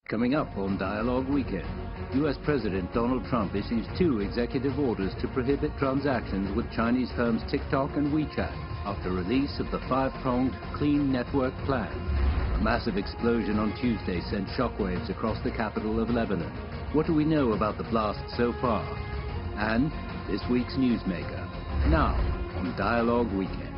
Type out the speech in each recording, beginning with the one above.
Coming up on Dialogue Weekend, U.S. President Donald Trump issues 2 executive orders to prohibit transactions with Chinese firms TikTok and WeChat after release of the 5-pronged Clean Network Plan. A massive explosion on Tuesday sent shockwaves across the capital of Lebanon. What do we know about the blast so far? And this week's NEWSMAKER, now on Dialogue Weekend.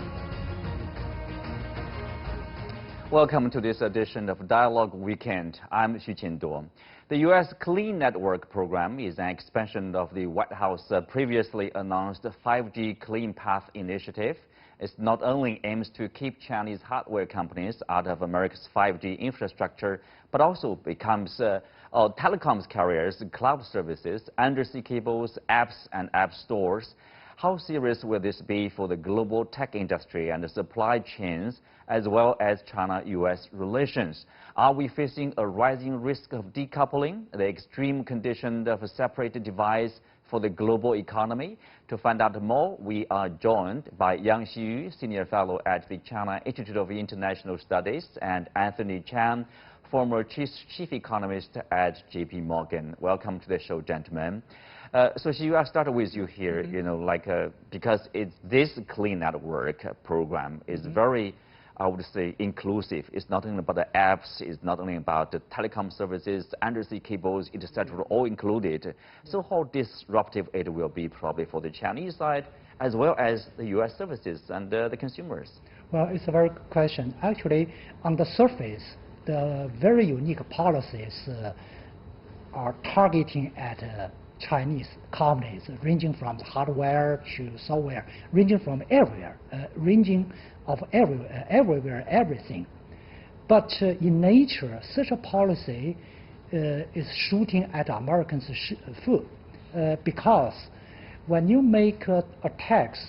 Welcome to this edition of Dialogue Weekend. I'm Xu Qinduo. The U.S. Clean Network Program is an expansion of the White House previously announced 5G Clean Path initiative. It not only aims to keep Chinese hardware companies out of America's 5G infrastructure, but also becomes telecoms carriers, cloud services, undersea cables, apps, and app stores. How serious will this be for the global tech industry and the supply chains, as well as China-U.S. relations? Are we facing a rising risk of decoupling, the extreme condition of a separated device for the global economy? To find out more, we are joined by Yang Xiyu, Senior Fellow at the China Institute of International Studies, and Anthony Chan, former Chief Economist at J.P. Morgan. Welcome to the show, gentlemen. So Xiyu, I'll start with you here, because this Clean Network program is very, I would say, inclusive. It's not only about the apps, it's not only about the telecom services, undersea cables, etc., all included. So how disruptive it will be probably for the Chinese side, as well as the U.S. services and the consumers? Well, it's a very good question. Actually, on the surface, the very unique policies are targeting at Chinese companies, ranging from hardware to software, ranging from everywhere, everywhere, everything. But in nature, such a policy is shooting at Americans' foot, because when you make attacks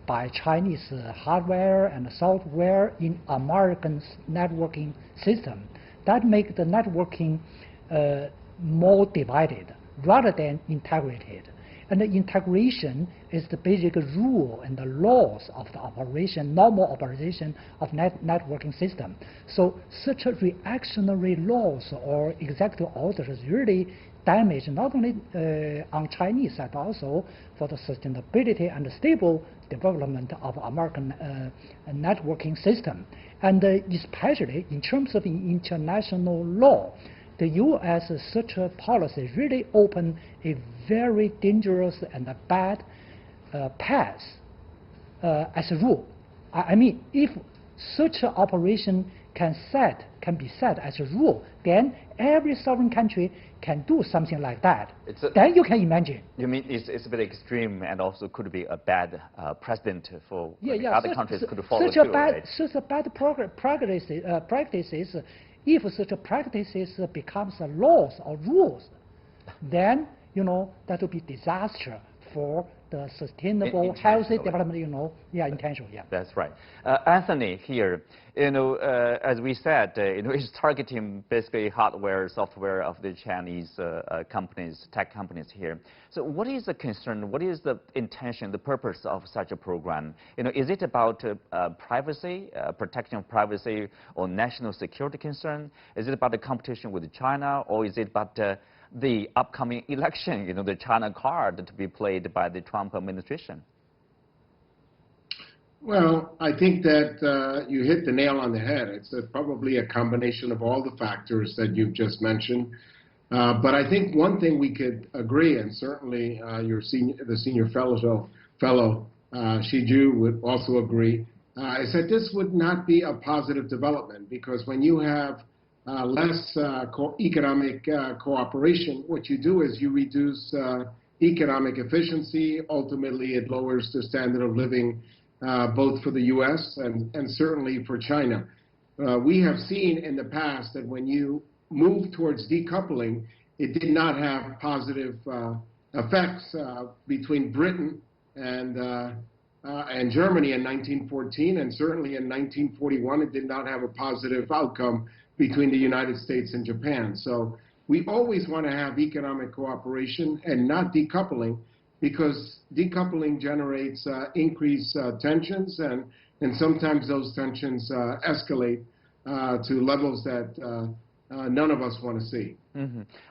by Chinese hardware and software in Americans' networking system, that makes the networking more divided rather than integrated. And the integration is the basic rule and the laws of the operation, normal operation of networking system. So such a reactionary laws or executive orders really damage not only on Chinese side, but also for the sustainability and the stable development of American networking system. And especially in terms of international law, the U.S. such a policy really open a very dangerous and a bad path as a rule. I mean, if such an operation can be set as a rule, then every sovereign country can do something like that. Then you can imagine. You mean it's a bit extreme and also could be a bad precedent for other countries could follow such a bad practices. If such a practices becomes a laws or rules, then that will be disaster for the sustainable, healthy development. Intentional. Yeah. That's right. Anthony, here, as we said, it's targeting basically hardware, software of the Chinese companies, tech companies here. So, what is the concern? What is the intention, the purpose of such a program? Is it about privacy, protection of privacy, or national security concern? Is it about the competition with China, or is it about the upcoming election, the China card to be played by the Trump administration? Well, I think that you hit the nail on the head. It's probably a combination of all the factors that you've just mentioned. But I think one thing we could agree, and certainly the senior fellow Shiju would also agree, is that this would not be a positive development, because when you have less economic cooperation, what you do is you reduce economic efficiency. Ultimately, it lowers the standard of living both for the U.S. and certainly for China. We have seen in the past that when you move towards decoupling, it did not have positive effects between Britain and Germany in 1914, and certainly in 1941 it did not have a positive outcome between the United States and Japan. So we always want to have economic cooperation and not decoupling, because decoupling generates increased tensions, and sometimes those tensions escalate to levels that none of us want to see.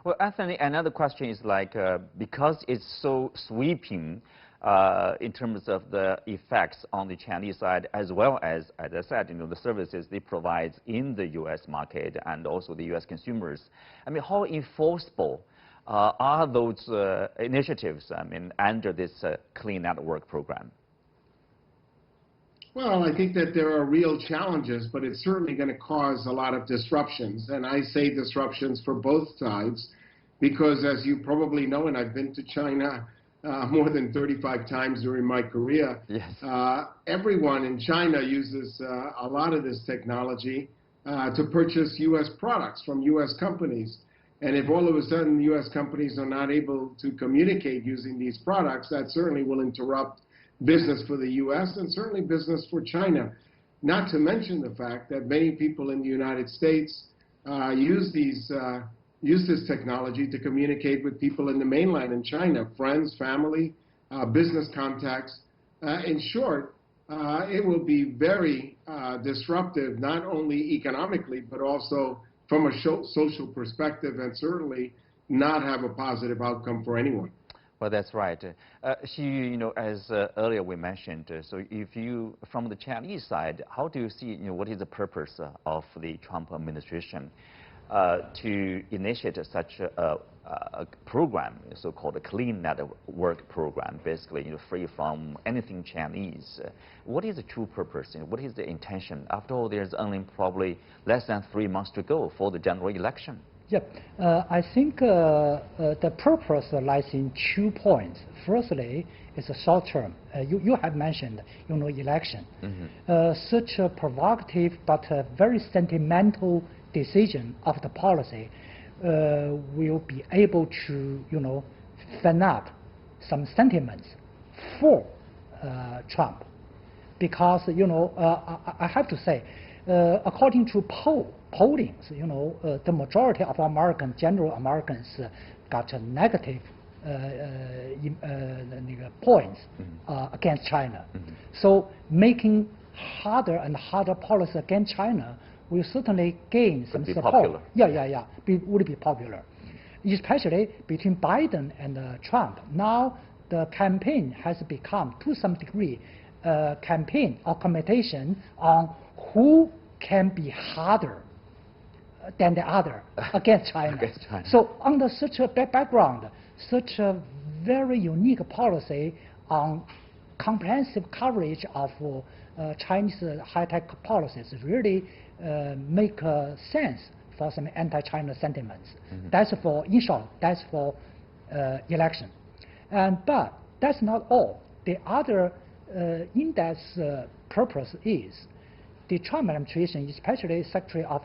Well, Anthony, another question is like, because it's so sweeping in terms of the effects on the Chinese side, as well as I said, the services they provide in the U.S. market and also the U.S. consumers. I mean, how enforceable are those initiatives, I mean, under this Clean Network program? Well, I think that there are real challenges, but it's certainly going to cause a lot of disruptions. And I say disruptions for both sides because, as you probably know, and I've been to China more than 35 times during my career, yes. Everyone in China uses a lot of this technology to purchase U.S. products from U.S. companies. And if all of a sudden U.S. companies are not able to communicate using these products, that certainly will interrupt business for the U.S. and certainly business for China. Not to mention the fact that many people in the United States use this technology to communicate with people in the mainland in China, friends, family, business contacts. In short, it will be very disruptive, not only economically, but also from a social perspective, and certainly not have a positive outcome for anyone. Well, that's right. Xu, as earlier we mentioned, so if you, from the Chinese side, how do you see, what is the purpose of the Trump administration to initiate such a program, so-called a Clean Network program, basically, free from anything Chinese? What is the true purpose? What is the intention? After all, there's only probably less than 3 months to go for the general election. Yep. I think the purpose lies in 2 points. Firstly, it's a short term. You have mentioned, election. Such a provocative but very sentimental decision of the policy will be able to, fan up some sentiments for Trump. Because, I have to say, according to pollings, the majority of general Americans got a negative points against China. So making harder and harder policy against China will certainly gain some support. Popular. Yeah. Would be popular, especially between Biden and Trump. Now the campaign has become, to some degree, campaign or competition on who can be harder than the other against China. So under such a background, such a very unique policy on comprehensive coverage of Chinese high-tech policies really make sense for some anti-China sentiments. That's for, in short, that's for election. But that's not all. The other in-depth purpose is the Trump administration, especially Secretary of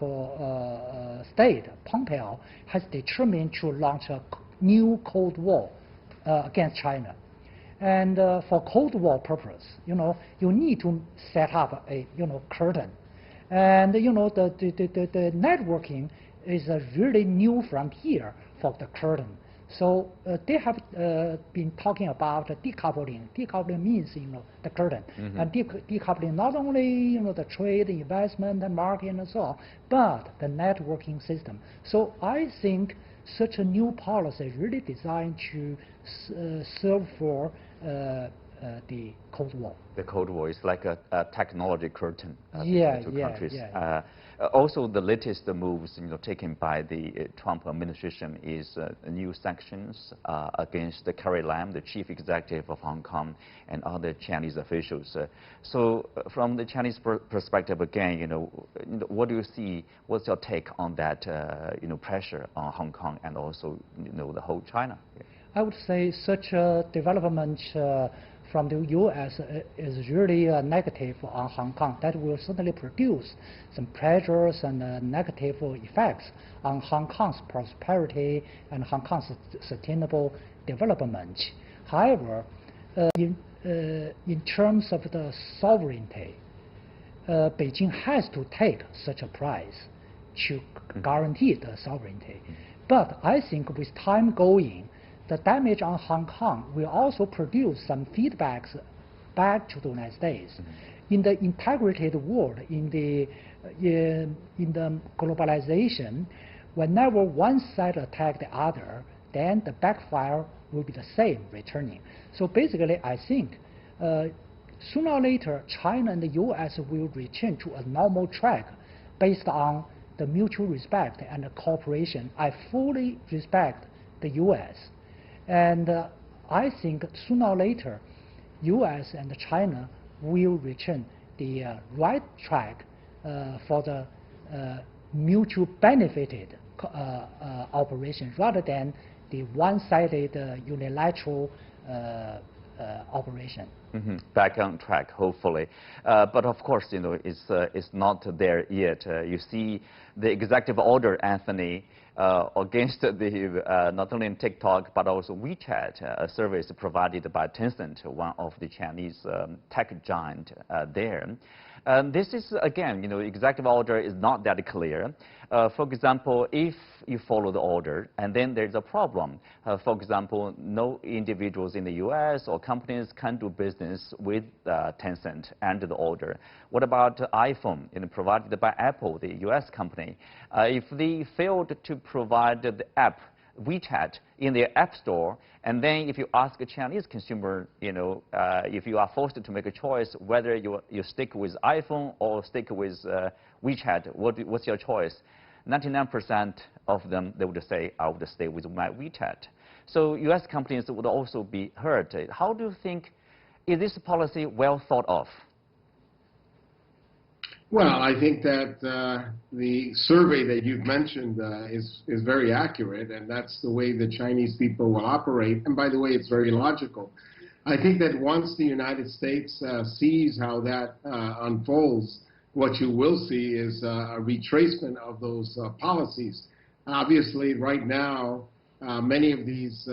State Pompeo, has determined to launch a new Cold War against China. And for Cold War purpose, you need to set up a curtain. And the networking is a really new frontier for the curtain. So they have been talking about decoupling. Decoupling means, the curtain. And decoupling not only, the trade, investment, and market, and so on, but the networking system. So I think such a new policy really designed to serve for the Cold War. The Cold War is like a technology curtain between the two countries. Also, the latest moves taken by the Trump administration is new sanctions against Carrie Lam, the chief executive of Hong Kong, and other Chinese officials. So, from the Chinese perspective, again, what do you see? What's your take on that? Pressure on Hong Kong and also the whole China? I would say such a development from the U.S. is really negative on Hong Kong. That will certainly produce some pressures and negative effects on Hong Kong's prosperity and Hong Kong's sustainable development. However, in terms of the sovereignty, Beijing has to take such a price to guarantee the sovereignty. But I think with time going, the damage on Hong Kong will also produce some feedbacks back to the United States. In the integrated world, in the globalization, whenever one side attack the other, then the backfire will be the same returning. So basically, I think sooner or later, China and the U.S. will return to a normal track based on the mutual respect and the cooperation. I fully respect the U.S. And I think sooner or later, U.S. and China will return the right track for the mutual benefited operation rather than the one-sided unilateral operation. Back on track, hopefully. But of course, it's not there yet. You see the executive order, Anthony, against the not only in TikTok but also WeChat, a service provided by Tencent, one of the Chinese tech giant there. This is, again, executive order is not that clear. For example, if you follow the order and then there's a problem, for example, no individuals in the U.S. or companies can do business with Tencent under the order. What about iPhone, provided by Apple, the U.S. company? If they failed to provide the app WeChat in their app store, and then if you ask a Chinese consumer, if you are forced to make a choice whether you stick with iPhone or stick with WeChat, what's your choice? 99% of them, they would say, I would stay with my WeChat. So U.S. companies would also be hurt. How do you think, is this policy well thought of? Well, I think that the survey that you've mentioned is very accurate, and that's the way the Chinese people will operate. And by the way, it's very logical. I think that once the United States sees how that unfolds, what you will see is a retracement of those policies. Obviously, right now, many of these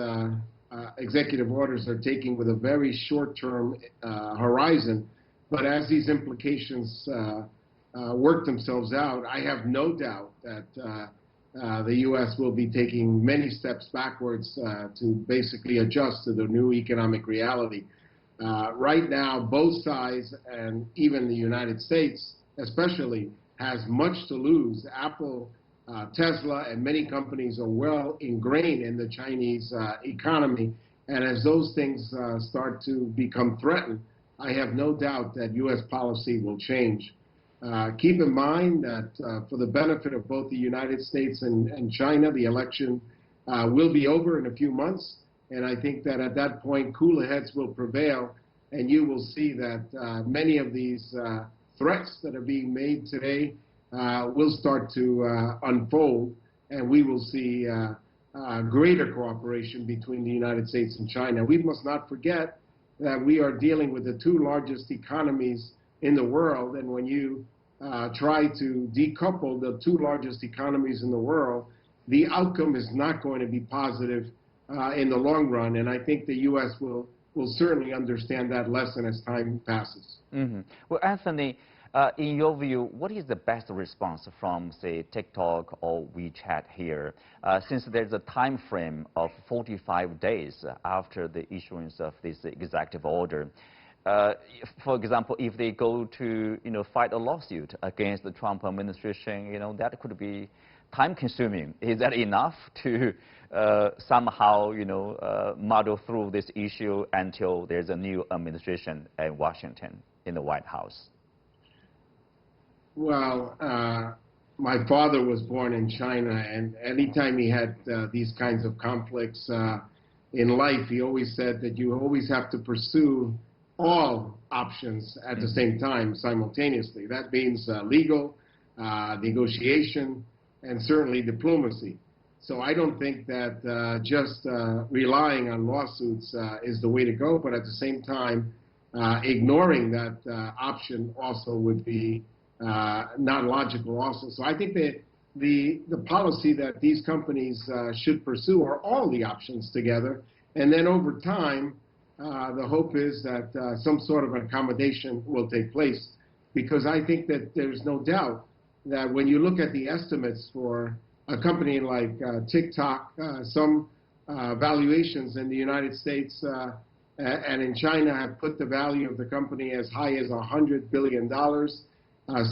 executive orders are taken with a very short-term horizon, but as these implications work themselves out, I have no doubt that the U.S. will be taking many steps backwards to basically adjust to the new economic reality. Right now, both sides, and even the United States especially, has much to lose. Apple, Tesla, and many companies are well ingrained in the Chinese economy, and as those things start to become threatened, I have no doubt that U.S. policy will change. Keep in mind that for the benefit of both the United States and China, the election will be over in a few months, and I think that at that point, cooler heads will prevail, and you will see that many of these threats that are being made today will start to unfold, and we will see greater cooperation between the United States and China. We must not forget that we are dealing with the two largest economies in the world, and when you try to decouple the two largest economies in the world, the outcome is not going to be positive in the long run, and I think the U.S. will certainly understand that lesson as time passes. Well, Anthony, in your view, what is the best response from, say, TikTok or WeChat here, since there's a time frame of 45 days after the issuance of this executive order? For example, if they go to, fight a lawsuit against the Trump administration, that could be time-consuming. Is that enough to somehow, muddle through this issue until there's a new administration in Washington, in the White House? Well, my father was born in China, and anytime he had these kinds of conflicts in life, he always said that you always have to pursue all options at the same time, simultaneously. That means legal, negotiation, and certainly diplomacy. So I don't think that just relying on lawsuits is the way to go, but at the same time, ignoring that option also would be not logical also. So I think that the policy that these companies should pursue are all the options together, and then over time, the hope is that some sort of an accommodation will take place, because I think that there's no doubt that when you look at the estimates for a company like TikTok, some valuations in the United States and in China have put the value of the company as high as $100 billion.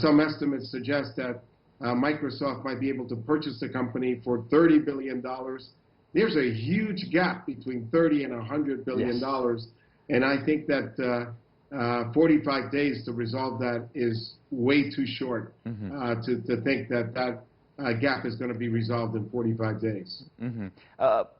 Some estimates suggest that Microsoft might be able to purchase the company for $30 billion. There's a huge gap between $30 and $100 billion. Yes. And I think that 45 days to resolve that is way too short to think that gap is going to be resolved in 45 days.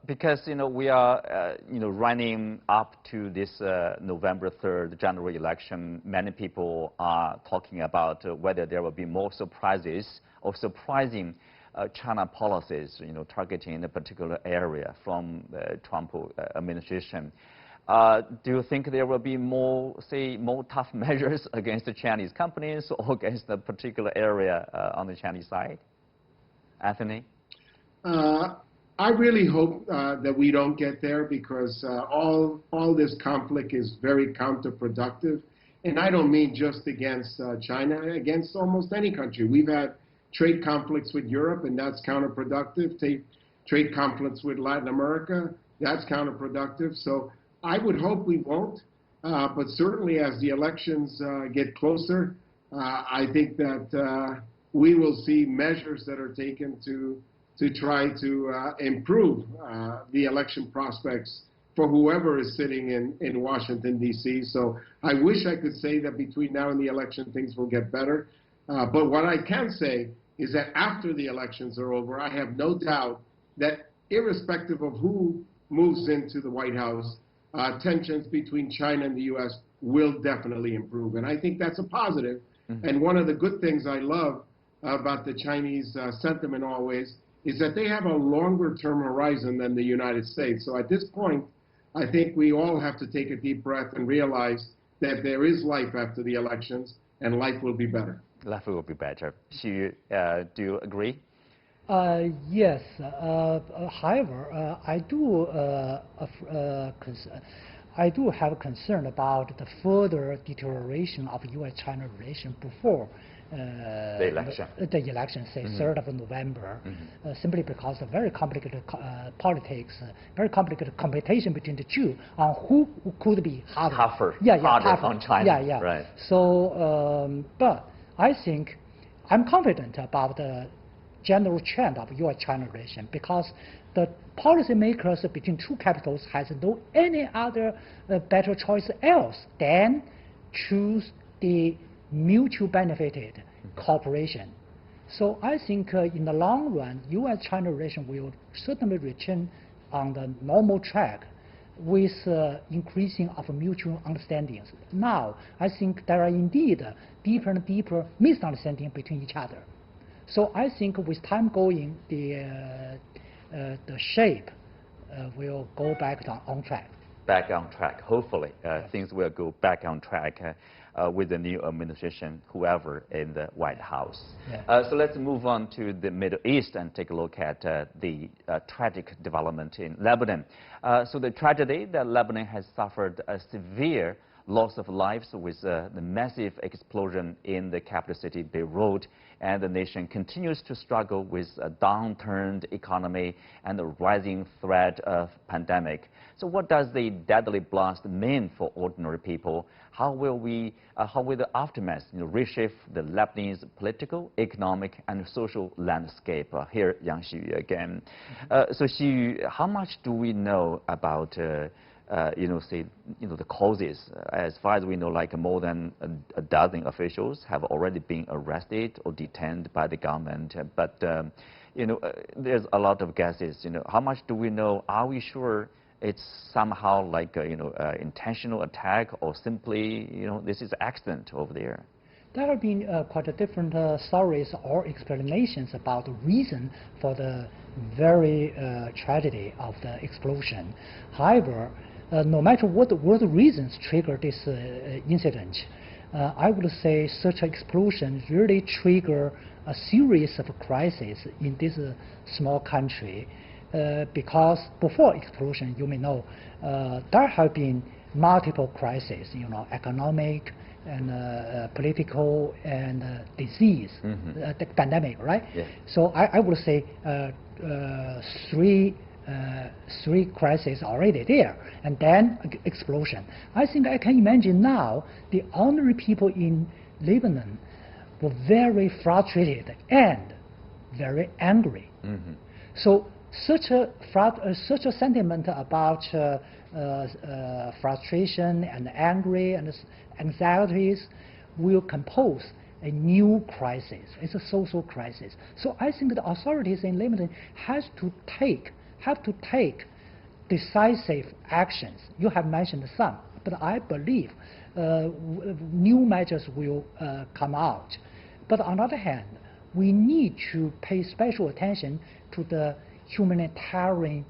Because, we are, running up to this November 3rd general election. Many people are talking about whether there will be more surprises or surprising China policies, targeting a particular area from the Trump administration. Do you think there will be more tough measures against the Chinese companies or against a particular area on the Chinese side? Anthony? I really hope that we don't get there, because all this conflict is very counterproductive. And I don't mean just against China, against almost any country. We've had trade conflicts with Europe, and that's counterproductive. Trade conflicts with Latin America, that's counterproductive. So I would hope we won't. But certainly as the elections get closer, I think that we will see measures that are taken to try to improve the election prospects for whoever is sitting in Washington, D.C. So I wish I could say that between now and the election things will get better. But what I can say is that after the elections are over, I have no doubt that irrespective of who moves into the White House, tensions between China and the U.S. will definitely improve. And I think that's a positive. And one of the good things I love about the Chinese sentiment always is that they have a longer-term horizon than the United States. So at this point, I think we all have to take a deep breath and realize that there is life after the elections, and life will be better. Life will be better. Xu, do you agree? Yes. However, I do have concern about the further deterioration of U.S.-China relations before the election, say 3rd of November, simply because of very complicated politics, very complicated competition between the two on who could be harder. Harder on China. Right. So, but I think I'm confident about the general trend of U.S.-China relations, because the policymakers between two capitals has no any other better choice else than choose the mutual benefited cooperation. So I think in the long run, U.S.-China relations will certainly return on the normal track with increasing of mutual understandings. Now, I think there are indeed deeper and deeper misunderstandings between each other. So I think with time going, the shape will go back on track. Back on track. Hopefully, things will go back on track with the new administration, whoever in the White House. Yeah. So let's move on to the Middle East and take a look at the tragic development in Lebanon. So the tragedy that Lebanon has suffered a severe loss of lives with the massive explosion in the capital city, Beirut, and the nation continues to struggle with a downturned economy and the rising threat of pandemic. So what does the deadly blast mean for ordinary people? How will the aftermath reshape the Lebanese political, economic, and social landscape? Here, Yang Xu again. So Xu, how much do we know about the causes? As far as we know, like more than a dozen officials have already been arrested or detained by the government. But there's a lot of guesses. How much do we know? Are we sure it's somehow like intentional attack, or simply this is accident over there? There have been quite a different stories or explanations about the reason for the very tragedy of the explosion. However, no matter what the reasons trigger this incident, I would say such an explosion really trigger a series of crises in this small country. Because before explosion, you may know, there have been multiple crises, economic and political and disease, the pandemic, right? Yeah. So I would say three crises already there, and then explosion. I think I can imagine now the ordinary people in Lebanon were very frustrated and very angry. So such a sentiment about frustration and angry and anxieties will compose a new crisis. It's a social crisis. So I think the authorities in Lebanon have to take decisive actions. You have mentioned some, but I believe new measures will come out. But on the other hand, we need to pay special attention to the humanitarian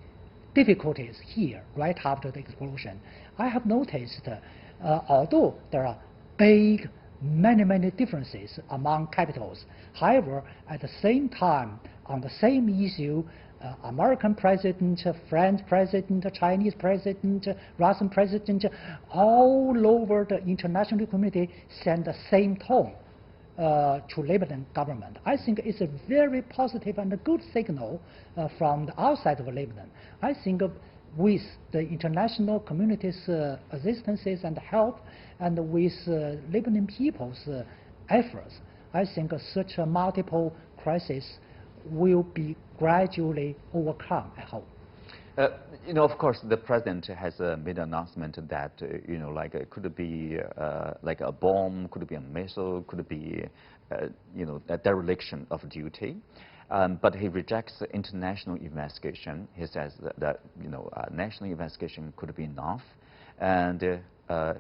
difficulties here right after the explosion. I have noticed although there are many differences among capitals, however, at the same time, on the same issue, American president, French president, Chinese president, Russian president, all over the international community send the same tone to Lebanon government. I think it's a very positive and a good signal from the outside of Lebanon. I think with the international community's assistances and help, and with Lebanon people's efforts, I think such a multiple crisis will be gradually overcome, I hope. Of course, the president has made an announcement that, could it be like a bomb, could it be a missile, could it be, a dereliction of duty. But he rejects international investigation. He says that national investigation could be enough, and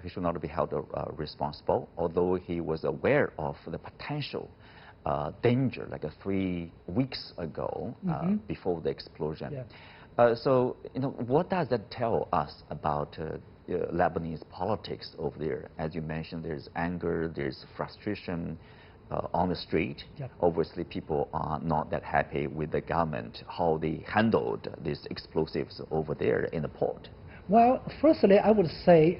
he should not be held responsible, although he was aware of the potential danger like 3 weeks ago before the explosion. Yeah. So, what does that tell us about Lebanese politics over there? As you mentioned, there's anger, there's frustration on the street. Yep. Obviously, people are not that happy with the government, how they handled these explosives over there in the port. Well, firstly, I would say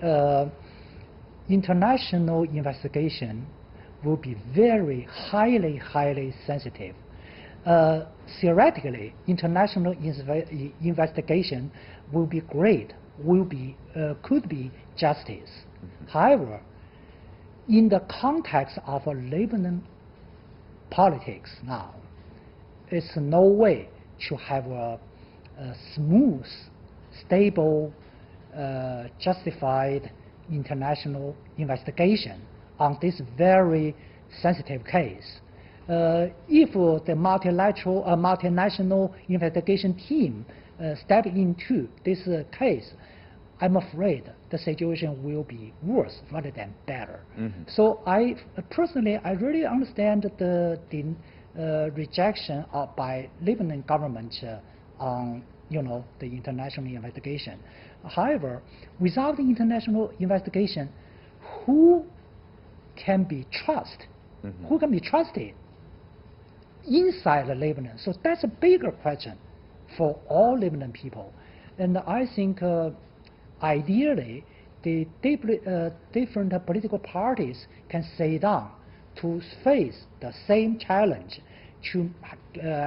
international investigation will be very highly sensitive. Theoretically, international investigation will be great, could be justice. However, in the context of Lebanon politics now, it's no way to have a smooth, stable, justified international investigation on this very sensitive case. If the multinational investigation team step into this case, I'm afraid the situation will be worse rather than better. So I personally, I really understand the rejection by Lebanon government on the international investigation. However, without the international investigation, who can be trusted? Who can be trusted inside Lebanon? So that's a bigger question for all Lebanon people. And I think ideally the different political parties can sit down to face the same challenge, to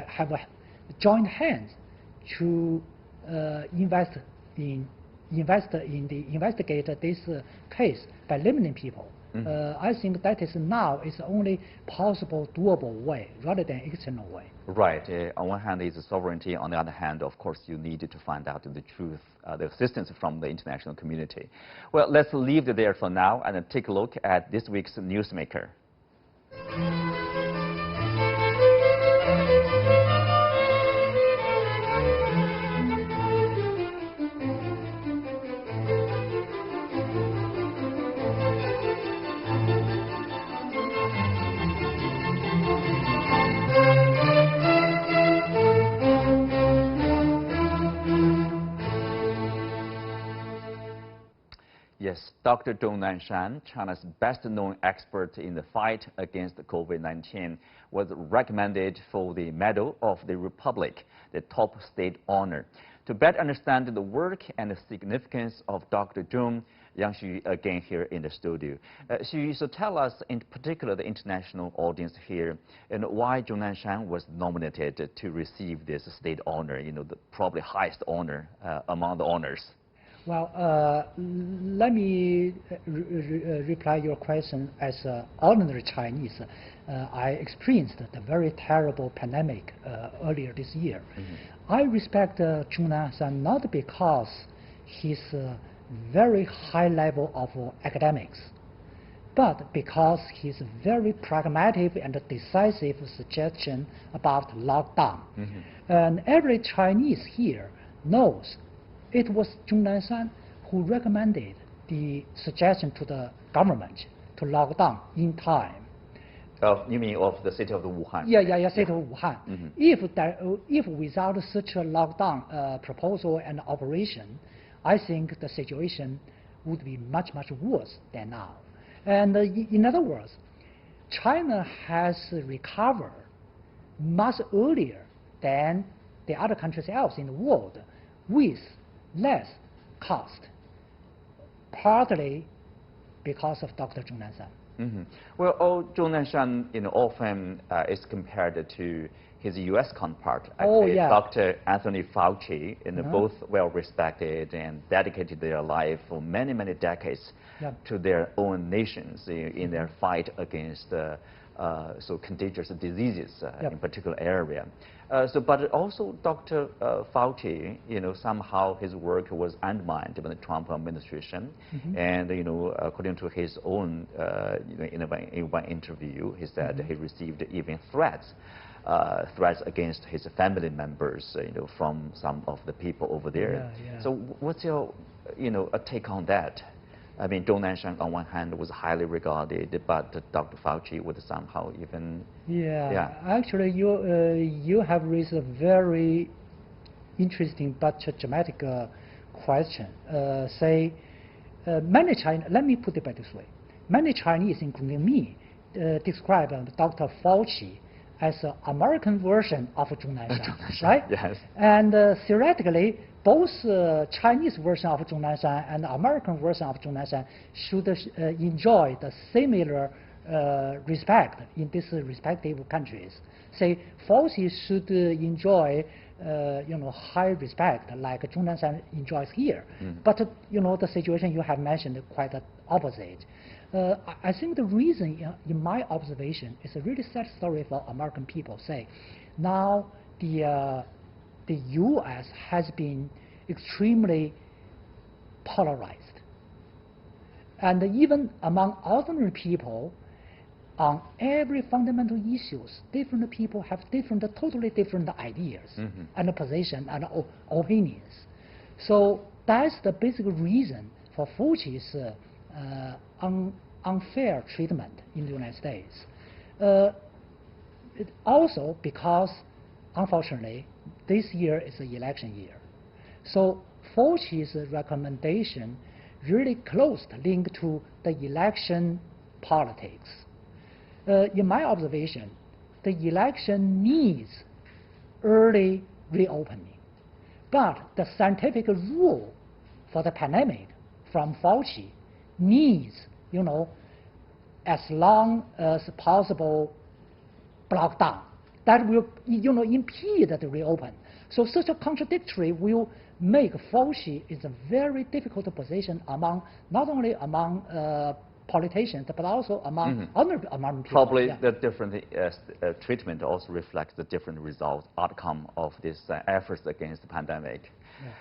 have a joint hands to investigate this case by Lebanon people. I think that is now is the only possible doable way rather than external way. Right. On one hand is sovereignty. On the other hand, of course, you need to find out the truth, the assistance from the international community. Well, let's leave it there for now and take a look at this week's NEWSMAKER. Yes, Dr. ZHONG NANSHAN, China's best-known expert in the fight against COVID-19, was recommended for the Medal of the Republic, the top state honor. To better understand the work and the significance of Dr. ZHONG, Yang Xu again here in the studio. Xu, so tell us in particular the international audience here and why ZHONG NANSHAN was nominated to receive this state honor, the probably highest honor among the honors. Well, let me reply your question as ordinary Chinese. I experienced the very terrible pandemic earlier this year. I respect ZHONG NANSHAN not because he's very high level of academics, but because he's very pragmatic and decisive suggestion about lockdown. And every Chinese here knows it was ZHONG NANSHAN who recommended the suggestion to the government to lock down in time. You mean of the city of Wuhan? Yeah, city of Wuhan. If without such a lockdown proposal and operation, I think the situation would be much, much worse than now. And in other words, China has recovered much earlier than the other countries else in the world with less cost, partly because of Dr. ZHONG NANSHAN. Well, ZHONG NANSHAN often is compared to his U.S. counterpart, Dr. Anthony Fauci, both well-respected and dedicated their life for many, many decades to their own nations in their fight against so contagious diseases in particular area. But also Dr. Fauci, somehow his work was undermined by the Trump administration, and according to his own, in one interview, he said he received even threats against his family members, from some of the people over there. So what's your, a take on that? I mean, ZHONG NANSHAN on one hand was highly regarded, but Dr. Fauci would somehow even... Actually, you have raised a very interesting but dramatic question. Many Chinese, let me put it by this way. Many Chinese, including me, describe Dr. Fauci as an American version of ZHONG NANSHAN, right? Yes. And theoretically, both Chinese version of ZHONG NANSHAN and American version of ZHONG NANSHAN should enjoy the similar respect in these respective countries. Say, Fauci should enjoy high respect like ZHONG NANSHAN enjoys here. But the situation you have mentioned quite the opposite. I think the reason, in my observation, is a really sad story for American people. Say, now the U.S. has been extremely polarized, and even among ordinary people, on every fundamental issues, different people have totally different ideas and position and opinions. So that's the basic reason for Fauci's unfair treatment in the United States. Also because, unfortunately, this year is an election year. So Fauci's recommendation really closely linked to the election politics. In my observation, the election needs early reopening. But the scientific rule for the pandemic from Fauci needs, as long as possible lockdown. That will, impede the reopen. So such a contradictory will make Fauci in a very difficult position not only among politicians, but also among other people. Probably the different treatment also reflects the different results, outcome of this efforts against the pandemic.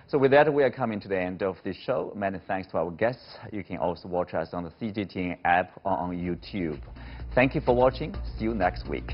So with that, we are coming to the end of the show. Many thanks to our guests. You can also watch us on the CGTN app or on YouTube. Thank you for watching. See you next week.